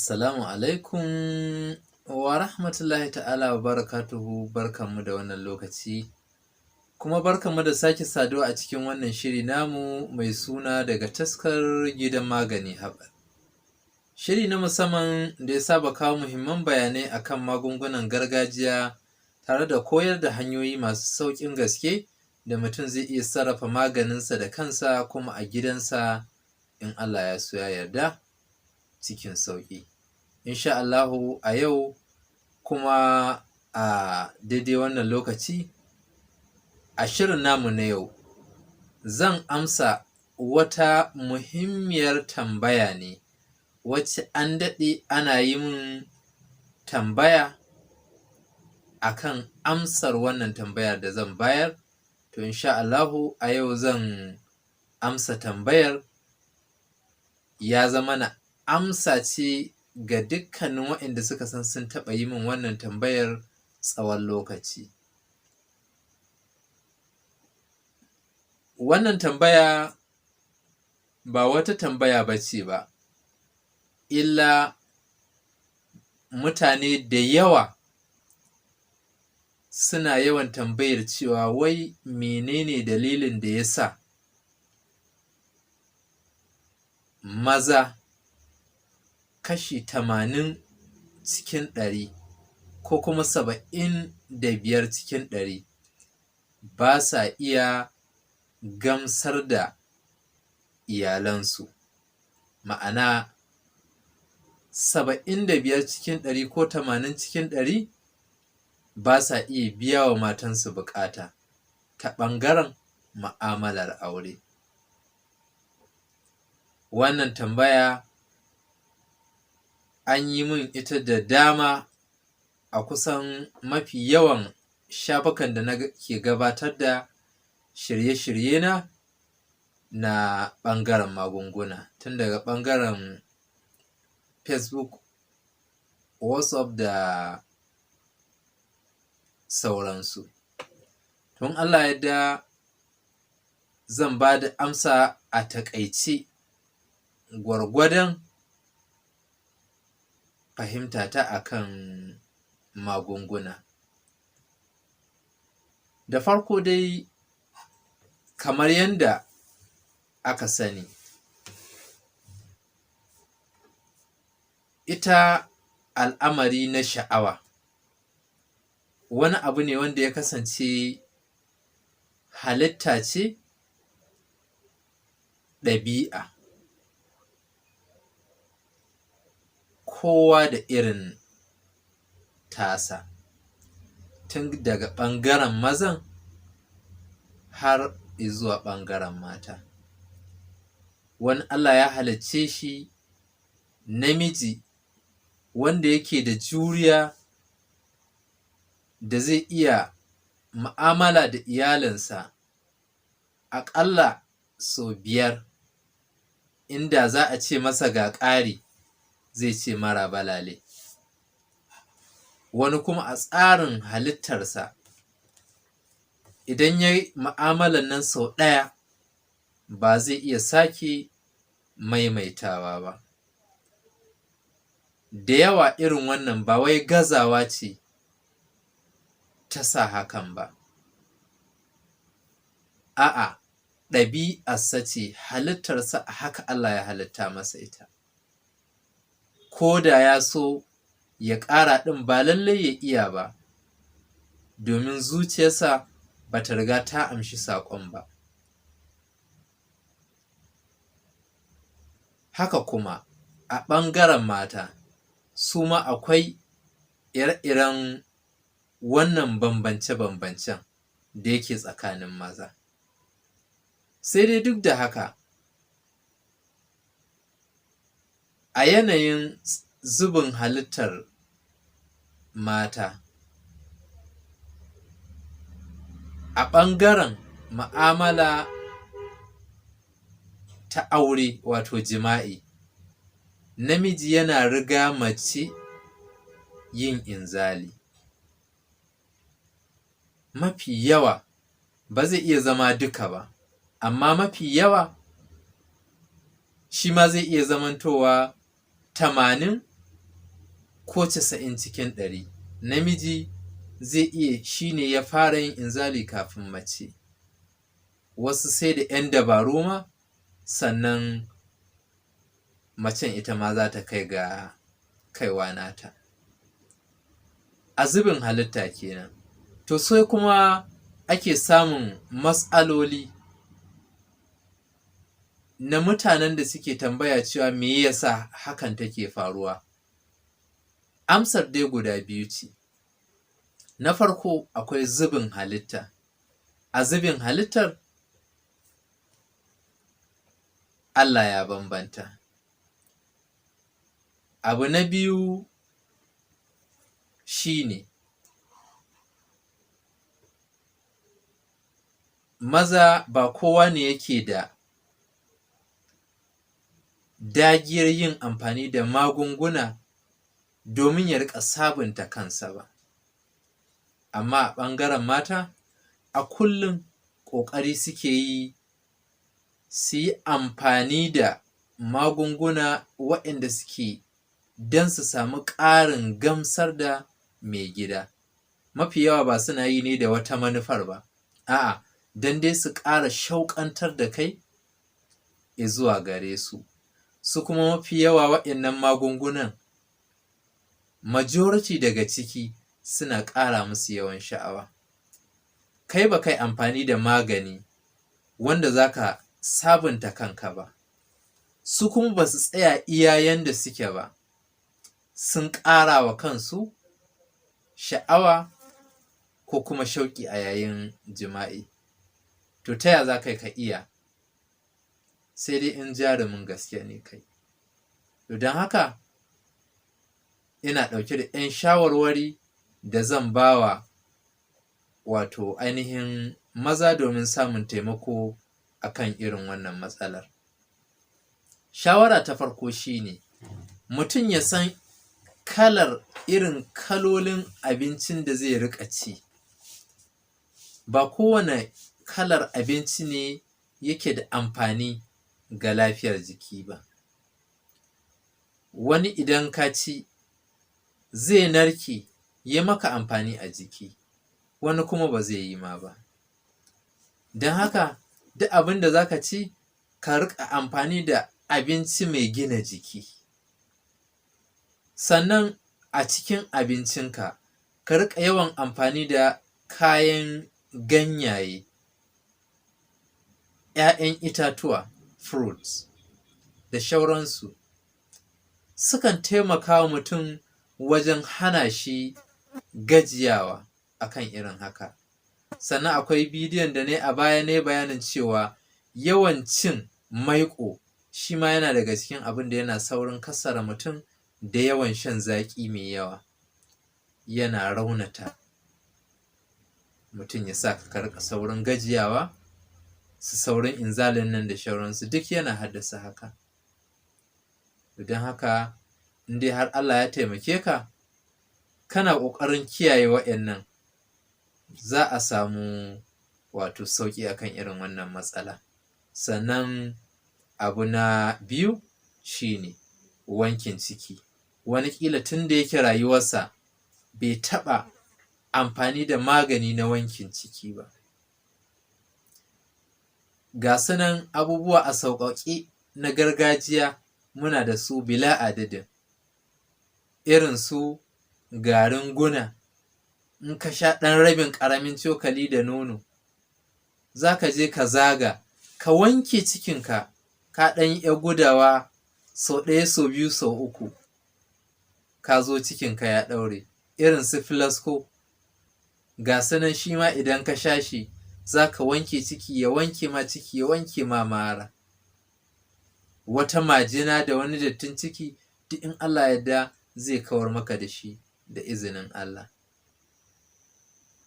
Assalamu alaikum wa rahmatullahi ta'ala wa barakatuhu, barkanmu da wannan lokaci, kuma barkanmu da sake saduwa a cikin wannan shiri namu mai suna daga taskar gidan magani Herbal. Shiri na musamman da ya saba kawo muhimman bayanai akan magungunan gargajiya tare da koyar da hanyoyi masu sauƙin gaske da mutum zai iya sarrafa maganinsa da kansa kuma a gidansa in Allah ya so ya yarda cikin sauƙi. Insha Allahu a yau kuma a daidai wannan lokaci a shirin namu na yau zan amsa wata muhimmiyar tambaya ne wacce an daɗe ana yi min tambaya akan amsar wannan tambayar da zan bayar. To insha Allahu a yau zan amsa tambayar, ya zama na amsa ce ga dukkanin waɗanda suka san sun taɓa yi min wannan tambayar tsawon lokaci. Wannan tambaya ba wata tambaya ba ce ba, illa mutane da yawa suna yawan tambayar cewa wai menene dalilin da ya sa maza kashi 80 cikin 100 ko kuma 75 cikin 100 ba sa iya gamsar da iyalansu. Ma'ana 75 cikin 100 ko 80 cikin 100 ba sa iya biya wa matansu buƙata ta ɓangaren mu'amalar aure. Wannan tambaya an yi min ita da dama a kusan mafi yawan shafukan da ke gabatar da shirye-shirye na ɓangaren magunguna, tun daga ɓangaren Facebook, WhatsApp da sauransu. Tun Allah yadda zan ba da amsa a taƙaice gwargwadon fahimtata akan magunguna. Da farko dai, kamar yadda aka sani, ita al'amari na sha'awa wani abu ne wanda ya kasance halitta ce, ɗabi'a. Kowa da irin tasa, tun daga ɓangaren mazan har zuwa ɓangaren mata. Wani Allah ya halicce shi namiji wanda yake da juriya da zai iya mu'amala da iyalinsa aƙalla sau 5, inda za a ce masa ga ƙari zai ce mara balale. Wani kuma a tsarin halittarsa idan ya yi mu'amalan nan sau ɗaya ba zai iya sake maimaitawa ba. Da yawa irin wannan ba wai gazawa ce ta sa hakan ba, a'a, ɗabi'arsa ce, halittarsa a haka Allah ya halitta masa ita. Ko da ya so ya ƙara ɗin ba lallai ya iya ba, domin zuciyarsa ba ta riga ta amshi saƙon ba. Haka kuma a ɓangaren mata, su ma akwai ire-iren wannan bambance-bambancen da yake tsakanin maza. Sai dai duk da haka, a yanayin zubin halittar mata, a ɓangaren mu'amala ta aure wato jima'i, namiji yana riga mace yin inzali. Mafi yawa, ba zai iya zama duka ba, amma mafi yawa shi ma zai iya zamantowa 80 ko 90% namiji zai iya shi ne ya fara yin inzali kafin mace. Wasu sai da 'yan dabaru ma sannan macen ita ma za ta kai ga kaiwa nata. A zubin halitta kenan. To sai kuma ake samun matsaloli na mutanen da suke tambaya cewa me yasa hakan take faruwa. Amsar dai guda biyu ce. Na farko akwai zubin halitta. A zubin halittar Allah ya bambanta. Abu na biyu shi ne maza ba kowa ne yake da dagiyar yin amfani da magunguna domin ya riƙa sabunta kansa ba. Amma a ɓangaren mata, a kullum ƙoƙari suke yi su yi amfani da magunguna waɗanda suke don su samu ƙarin gamsar da mai gida. Mafi yawa ba suna yi ne da wata manufar ba, a'a, don dai su ƙara shauƙantar da kai zuwa gare su. Su kuma mafi yawa waɗannan magungunan majority daga ciki suna ƙara musu yawan sha'awa. Kai ba kai amfani da magani wanda za ka sabunta kanka ba, su kuma ba su tsaya iya yanda suke ba, sun ƙara wa kansu sha'awa ko kuma shauƙi a yayin jima'i. To ta ya za ka iya? Sai dai in jarumin gaske ne kai. To don haka ina ɗauke da 'yan shawarwari da zan bawa wato ainihin maza domin samun taimako akan irin wannan matsalar. Shawara ta farko shi ne mutum ya san kalar irin kalolin abincin da zai riƙa ci. Ba kowane kalar abinci ne yake da amfani ga lafiyar jiki ba. Wani idan ka ci zai narke ya maka amfani a jiki, wani kuma ba zai yi ma ba. Don haka duk abin da za ka ci ka riƙa amfani da abinci mai gina jiki. Sannan a cikin abincinka ka riƙa yawan amfani da kayan ganyaye, 'ya'yan itatuwa, fruits da shauransu. Sukan taimaka wa mutum wajen hana shi gajiyawa akan irin haka. Sannan akwai bidiyon da a baya ne bayanin cewa yawan cin maiƙo shi ma yana daga cikin abin da yana saurin kassara mutum, da yawan shan zaƙi mai yawa yana raunata mutum, ya sa ka riƙa saurin gajiyawa, su saurin inzalin nan da shauransu duk yana haddasa haka. Don haka in dai har Allah ya taimake ka, kana ƙoƙarin kiyaye waɗannan, za a samu wato sauƙi akan irin wannan matsala. Sannan abu na biyu shi ne wankin ciki. Wani ƙila tun da yake rayuwarsa bai taɓa amfani da magani na wankin ciki ba. Ga su nan abubuwa a sauƙaƙe na gargajiya muna da su bila adadin. Irin su garin guna, in ka sha ɗan rabin ƙaramin cokali da nono, za ka je ka zaga, ka wanke cikinka, ka ɗan yi 'yar gudawa sau ɗaya, sau biyu, sau uku, ka zo cikinka ya ɗaure. Irin su filasko, ga su nan shi ma idan ka sha shi za ka wanke ciki, ya wanke ma ciki, ya wanke ma mara. Wata majina da wani dattin ciki duk in Allah ya yarda zai kawar maka da shi da izinin Allah.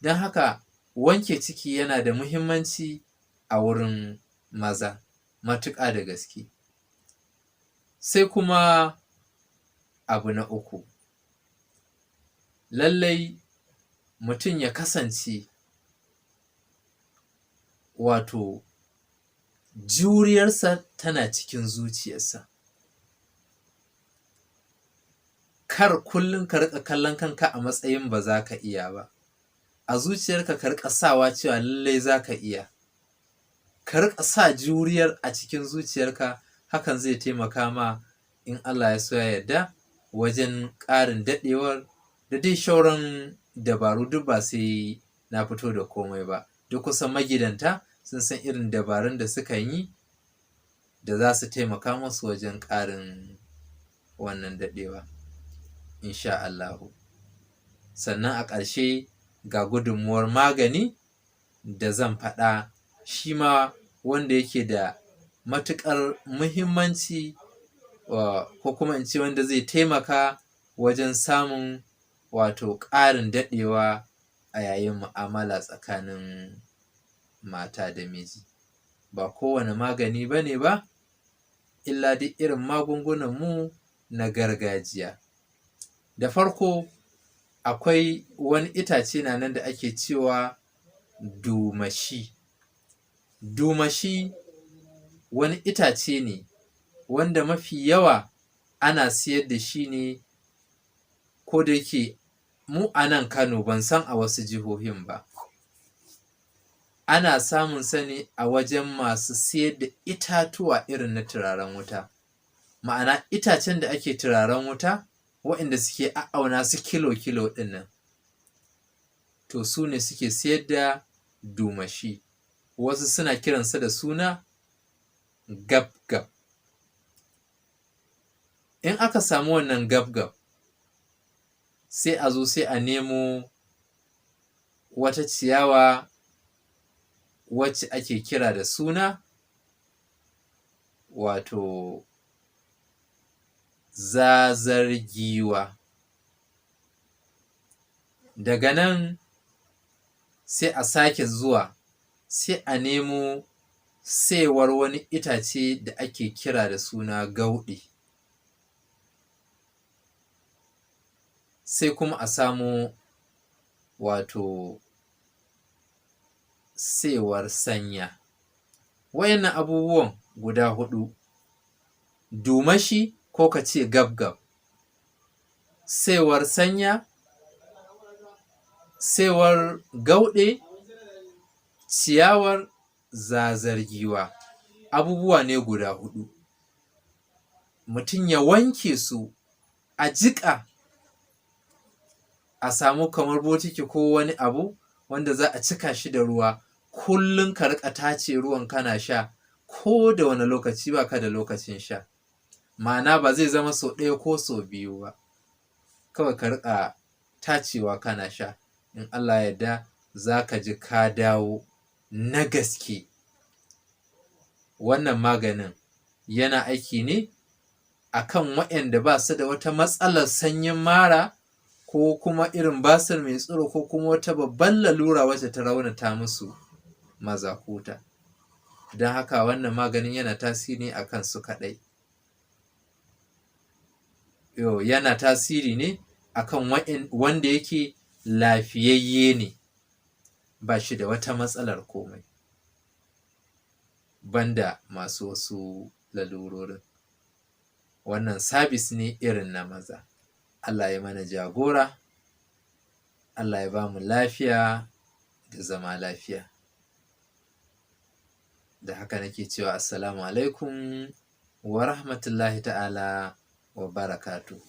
Don haka wanke ciki yana da muhimmanci a wurin maza matuƙa da gaske. Sai kuma abu na uku, lallai mutum ya kasance wato juriyarsa tana cikin zuciyarsa. kar kullum ka riƙa kallon kanka a matsayin ba za ka iya ba. A zuciyarka ka riƙa sawa cewa lallai za ka iya. Ka riƙa sa juriyar a cikin zuciyarka, hakan zai taimaka ma in Allah ya so ya yarda wajen ƙarin daɗewar da dai shauran dabaru. Duk ba sai na fito da komai ba. Duk kusan magidanta sun san irin dabarun da suka yi da za su taimaka musu wajen ƙarin wannan daɗewa. Insha Allahu. Sannan a ƙarshe ga gudunmuwar magani da zan faɗa, shi ma wanda yake da matuƙar muhimmanci, ko kuma in ce wanda zai taimaka wajen samun wato ƙarin daɗewa a yayin mu'amala tsakanin mata da miji. Ba kowane magani ba ne ba, illa duk irin magungunanmu na gargajiya. Da farko akwai wani itace na nan da ake cewa dumashi. Dumashi wani itace ne wanda mafi yawa ana siyar da shi ne, ko da yake mu a nan Kano, ban san a wasu jihohin ba. Ana samun sa ne a wajen masu siyar da itatuwa irin na turaren wuta. Ma'ana itacen da ake turaren wuta, waɗanda suke a'auna su kilo-kilo ɗin nan, to su ne suke siyar da dumashi. Wasu suna kiransa da suna gab-gab. In aka samu wannan gab-gab, sai a zo sai a nemo wata ciyawa wacce ake kira da suna wato zazar giwa. Daga nan sai a sake zuwa sai a nemo saiwar wani itace da ake kira da suna gauɗe. Sai kuma a samo wato saiwar sanya. Waɗannan abubuwan guda huɗu, dumashi ko ka ce gab-gab, saiwar sanya, saiwar gauɗe, ciyawar zazar giwa, abubuwa ne guda huɗu. Mutum ya wanke su a jiƙa, a samu kamar botiki ko wani abu wanda za a cika shi da ruwa. Kullum ka riƙa tace ruwan kana sha, ko da wani lokaci ba ka da lokacin sha. Ma'ana ba zai zama sau ɗaya ko sau biyu ba, kawai ka riƙa tacewa kana sha. In Allah ya yarda za ka ji ka dawo na gaske. Wannan maganin yana aiki ne a kan waɗanda ba su da wata matsalar sanyin mara, ko kuma irin basir mai tsiro, ko kuma wata babban lalura wacce ta raunata musu mazakuta. Don haka wannan maganin yana tasiri a kan su kaɗai. Yana tasiri ne a kan wanda yake lafiyayye ne, ba shi da wata matsalar komai, banda masu wasu lalurorin. Wannan sabis ne irin na maza. Allah ya mana jagora, Allah ya ba mu lafiya da zama lafiya. Da haka nake cewa assalamu alaikum wa rahmatullahi ta'ala wa barakatuh.